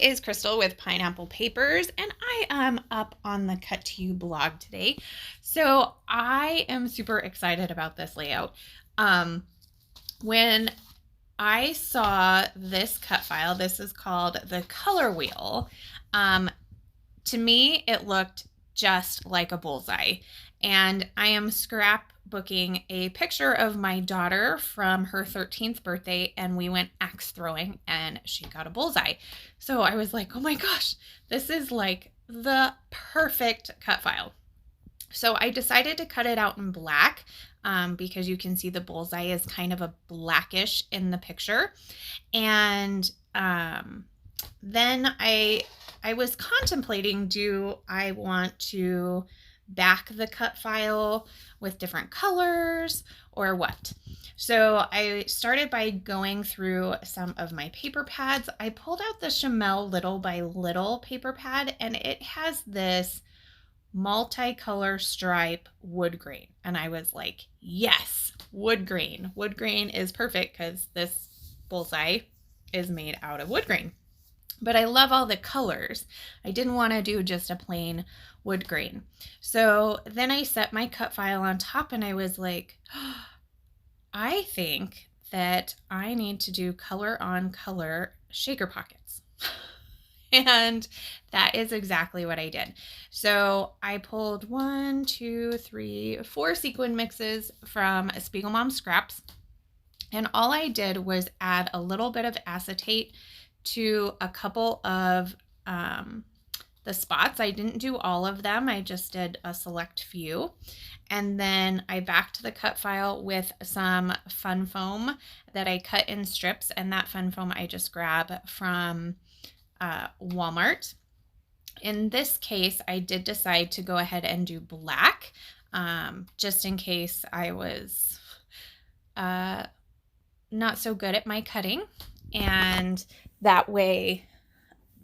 is Crystal with Pineapple Papers, and I am up on the Cut to You blog today. So I am super excited about this layout. When I saw this cut file, this is called the color wheel. To me, it looked just like a bullseye. And I am scrapbooking a picture of my daughter from her 13th birthday, and we went axe throwing and she got a bullseye. So I was like, oh my gosh, this is like the perfect cut file. So I decided to cut it out in black because you can see the bullseye is kind of a blackish in the picture. And then I was contemplating, do I want to back the cut file with different colors or what? So I started by going through some of my paper pads. I pulled out the Chamel Little by Little paper pad, and it has this multicolor stripe wood grain. And I was like, yes, wood grain. Wood grain is perfect because this bullseye is made out of wood grain. But I love all the colors. I didn't want to do just a plain wood grain. So then I set my cut file on top and I was like, oh, I think that I need to do color on color shaker pockets. And that is exactly what I did. So I pulled 1, 2, 3, 4 sequin mixes from Spiegel Mom Scraps. And all I did was add a little bit of acetate to a couple of the spots. I didn't do all of them. I just did a select few. And then I backed the cut file with some fun foam that I cut in strips. And that fun foam I just grab from Walmart. In this case, I did decide to go ahead and do black, just in case I was not so good at my cutting. And that way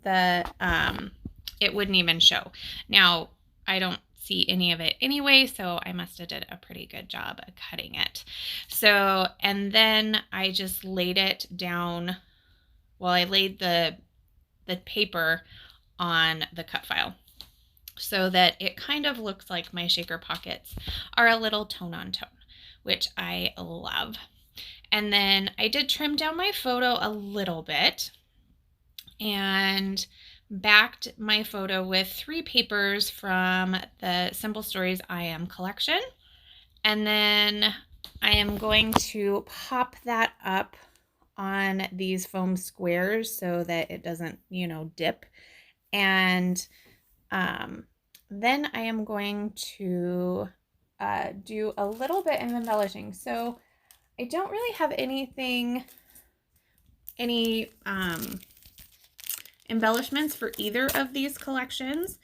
it wouldn't even show. Now, I don't see any of it anyway, so I must have did a pretty good job of cutting it. So, and then I just laid it down. Well, I laid the paper on the cut file so that it kind of looks like my shaker pockets are a little tone on tone, which I love. And then I did trim down my photo a little bit and backed my photo with 3 papers from the Simple Stories I Am collection. And then I am going to pop that up on these foam squares so that it doesn't, dip. And then I am going to do a little bit of embellishing. So I don't really have any embellishments for either of these collections,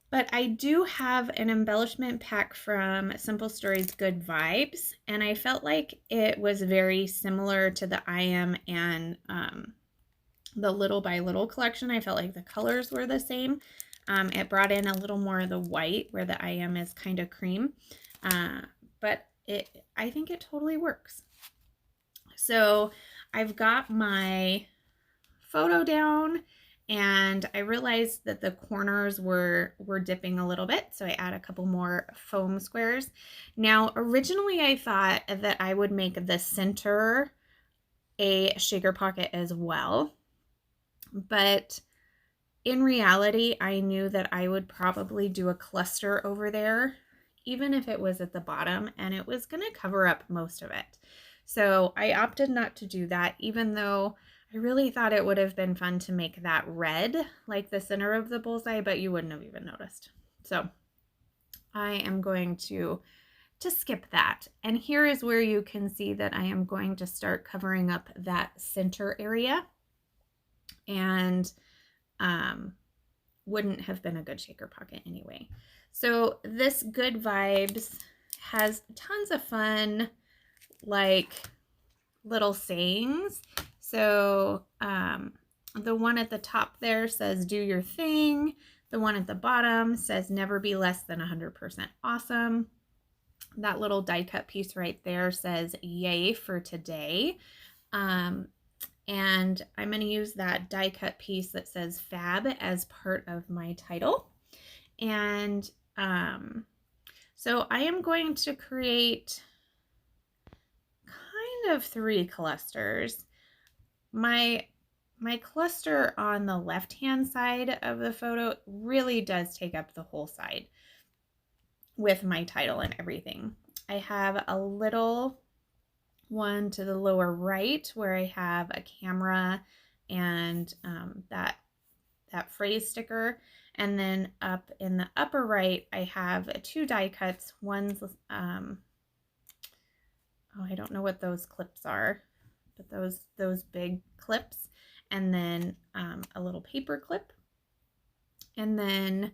but I do have an embellishment pack from Simple Stories Good Vibes, and I felt like it was very similar to the I Am and the Little by Little collection. I felt like the colors were the same. It brought in a little more of the white where the I Am is kind of cream, but I think it totally works. So I've got my photo down and I realized that the corners were dipping a little bit, so I add a couple more foam squares. Now, originally I thought that I would make the center a shaker pocket as well, but in reality, I knew that I would probably do a cluster over there, even if it was at the bottom, and it was going to cover up most of it. So I opted not to do that, even though I really thought it would have been fun to make that red, like the center of the bullseye, but you wouldn't have even noticed. So I am going to skip that. And here is where you can see that I am going to start covering up that center area, and wouldn't have been a good shaker pocket anyway. So this Good Vibes has tons of fun, like little sayings. So the one at the top there says, do your thing. The one at the bottom says, never be less than 100% awesome. That little die cut piece right there says, yay for today. And I'm going to use that die cut piece that says Fab as part of my title. And so I am going to create kind of 3 clusters. My cluster on the left-hand side of the photo really does take up the whole side with my title and everything. I have a little one to the lower right where I have a camera and that phrase sticker. And then up in the upper right, I have 2 die cuts. One's, oh, I don't know what those clips are, but those big clips. And then a little paper clip. And then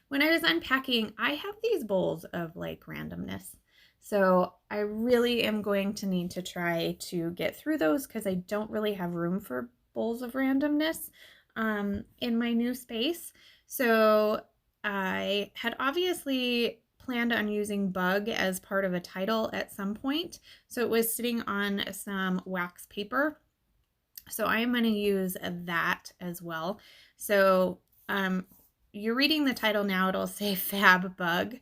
when I was unpacking, I have these bowls of like randomness. So I really am going to need to try to get through those because I don't really have room for bowls of randomness in my new space. So I had obviously planned on using bug as part of a title at some point. So it was sitting on some wax paper. So I'm going to use that as well. So you're reading the title now, it'll say Fab Bug.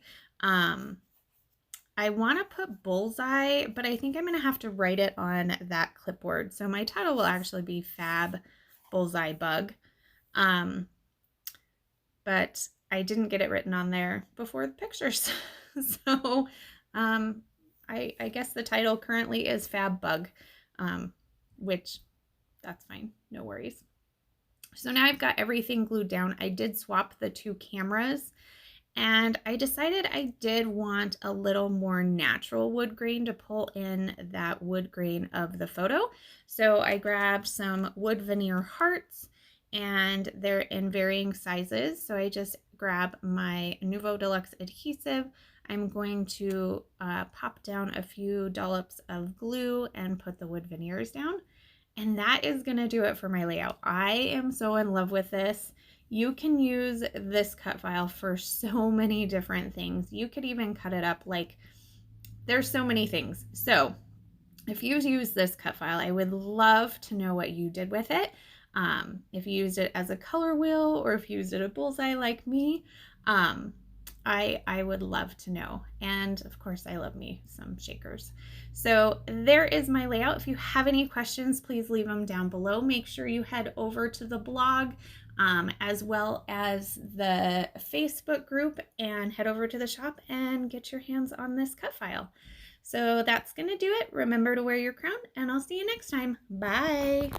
I want to put bullseye, but I think I'm going to have to write it on that clipboard. So my title will actually be Fab Bullseye Bug. But I didn't get it written on there before the pictures. So I guess the title currently is Fab Bug, which that's fine, no worries. So now I've got everything glued down. I did swap the 2 cameras and I decided I did want a little more natural wood grain to pull in that wood grain of the photo. So I grabbed some wood veneer hearts and they're in varying sizes. So I just grab my Nuvo Deluxe adhesive. I'm going to pop down a few dollops of glue and put the wood veneers down. And that is going to do it for my layout. I am so in love with this. You can use this cut file for so many different things. You could even cut it up like, there's so many things. So if you use this cut file, I would love to know what you did with it. If you used it as a color wheel or if you used it a bullseye like me. I would love to know. And of course, I love me some shakers. So there is my layout. If you have any questions, please leave them down below. Make sure you head over to the blog as well as the Facebook group and head over to the shop and get your hands on this cut file. So that's going to do it. Remember to wear your crown and I'll see you next time. Bye.